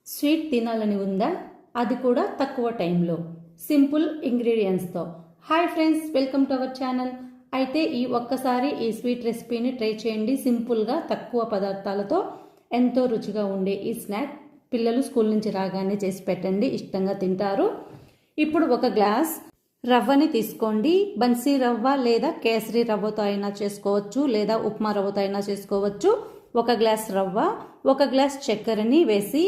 Sweet తినాలని ఉందా? అది కూడా తక్కువ టైంలో సింపుల్ ఇంగ్రీడియంట్స్తో. Hi friends, welcome to our channel. అయితే ఒక్కసారి ఈ స్వీట్ రెసిపీని ట్రై చేయండి. సింపుల్గా తక్కువ పదార్థాలతో ఎంతో రుచిగా ఉండే ఈ స్నాక్ పిల్లలు స్కూల్ నుంచి రాగానే చేసి పెట్టండి, ఇష్టంగా తింటారు. ఇప్పుడు ఒక గ్లాస్ రవ్వని తీసుకోండి. బన్సీ రవ్వ లేదా కేసరి రవ్వతో అయినా చేసుకోవచ్చు, లేదా ఉప్మా రవ్వతో అయినా చేసుకోవచ్చు. ఒక గ్లాస్ రవ్వ, ఒక గ్లాస్ చక్కెరని వేసి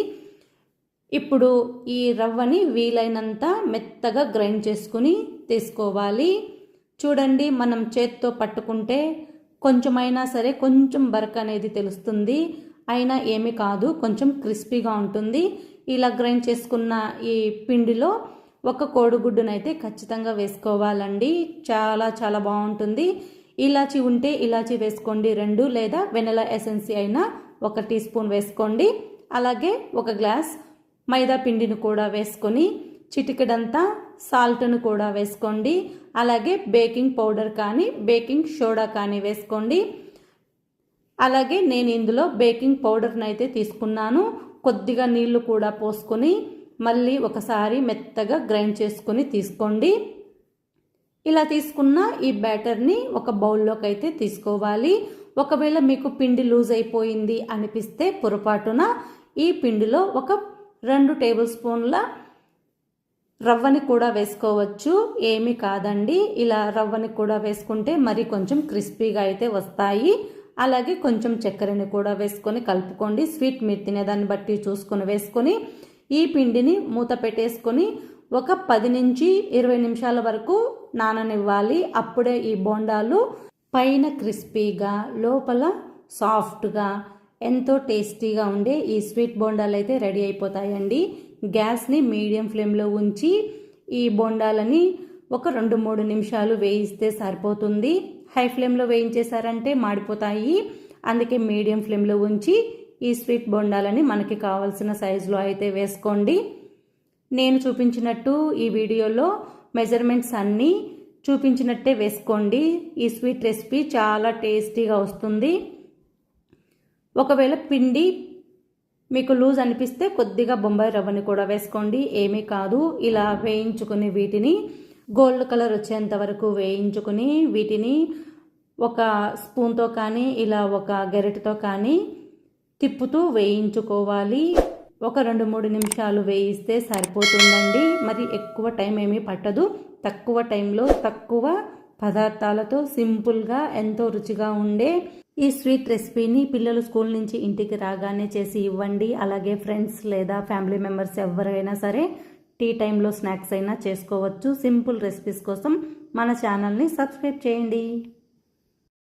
ఇప్పుడు ఈ రవ్వని వీలైనంత మెత్తగా గ్రైండ్ చేసుకుని తీసుకోవాలి. చూడండి, మనం చేత్తో పట్టుకుంటే కొంచెమైనా సరే కొంచెం బరక అనేది తెలుస్తుంది, అయినా ఏమీ కాదు, కొంచెం క్రిస్పీగా ఉంటుంది. ఇలా గ్రైండ్ చేసుకున్న ఈ పిండిలో ఒక కోడిగుడ్డునైతే ఖచ్చితంగా వేసుకోవాలండి. చాలా చాలా బాగుంటుంది. ఇలాచి ఉంటే ఇలాచి వేసుకోండి 2, లేదా వెనిలా ఎసెన్స్ అయినా 1 టీ స్పూన్ వేసుకోండి. అలాగే ఒక గ్లాస్ మైదా పిండిని కూడా వేసుకొని చిటికెడంతా సాల్ట్ను కూడా వేసుకోండి. అలాగే బేకింగ్ పౌడర్ కానీ బేకింగ్ సోడా కానీ వేసుకోండి. అలాగే నేను ఇందులో బేకింగ్ పౌడర్ని అయితే తీసుకున్నాను. కొద్దిగా నీళ్లు కూడా పోసుకొని మళ్ళీ ఒకసారి మెత్తగా గ్రైండ్ చేసుకొని తీసుకోండి. ఇలా తీసుకున్న ఈ బ్యాటర్ని ఒక బౌల్లోకి అయితే తీసుకోవాలి. ఒకవేళ మీకు పిండి లూజ్ అయిపోయింది అనిపిస్తే పొరపాటున ఈ పిండిలో ఒక 2 టేబుల్ స్పూన్ల రవ్వని కూడా వేసుకోవచ్చు, ఏమీ కాదండి. ఇలా రవ్వని కూడా వేసుకుంటే మరి కొంచెం క్రిస్పీగా అయితే వస్తాయి. అలాగే కొంచెం చక్కెరని కూడా వేసుకొని కలుపుకోండి. స్వీట్ మీరు తినేదాన్ని బట్టి చూసుకొని వేసుకొని ఈ పిండిని మూత పెట్టేసుకొని ఒక 10 నుంచి 20 నిమిషాల వరకు నాననివ్వాలి. అప్పుడే ఈ బోండాలు పైన క్రిస్పీగా లోపల సాఫ్ట్గా ఎంతో టేస్టీగా ఉండే ఈ స్వీట్ బోండాలు అయితే రెడీ అయిపోతాయండి. గ్యాస్ని మీడియం ఫ్లేమ్లో ఉంచి ఈ బోండాలని ఒక 2-3 నిమిషాలు వేయిస్తే సరిపోతుంది. హై ఫ్లేమ్లో వేయించేశారంటే మాడిపోతాయి. అందుకే మీడియం ఫ్లేమ్లో ఉంచి ఈ స్వీట్ బోండాలని మనకి కావాల్సిన సైజులో అయితే వేసుకోండి. నేను చూపించినట్టు ఈ వీడియోలో మెజర్మెంట్స్ అన్నీ చూపించినట్టే వేసుకోండి. ఈ స్వీట్ రెసిపీ చాలా టేస్టీగా వస్తుంది. ఒకవేళ పిండి మీకు లూజ్ అనిపిస్తే కొద్దిగా బొంబాయి రవ్వని కూడా వేసుకోండి, ఏమీ కాదు. ఇలా వేయించుకుని వీటిని గోల్డ్ కలర్ వచ్చేంత వరకు వేయించుకుని వీటిని ఒక స్పూన్తో కానీ ఇలా ఒక గరిటెతో కానీ తిప్పుతూ వేయించుకోవాలి. ఒక 2-3 నిమిషాలు వేయిస్తే సరిపోతుందండి. మరి ఎక్కువ టైం ఏమీ పట్టదు. తక్కువ టైంలో తక్కువ పదార్థాలతో సింపుల్గా ఎంతో రుచిగా ఉండే ఈ స్వీట్ రెసిపీని పిల్లలు స్కూల్ నుంచి ఇంటికి రాగానే చేసి ఇవ్వండి. అలాగే ఫ్రెండ్స్ లేదా ఫ్యామిలీ మెంబర్స్ ఎవరైనా సరే టీ టైంలో స్నాక్స్ అయినా చేసుకోవచ్చు. సింపుల్ రెసిపీస్ కోసం మన ఛానల్ని సబ్స్క్రైబ్ చేయండి.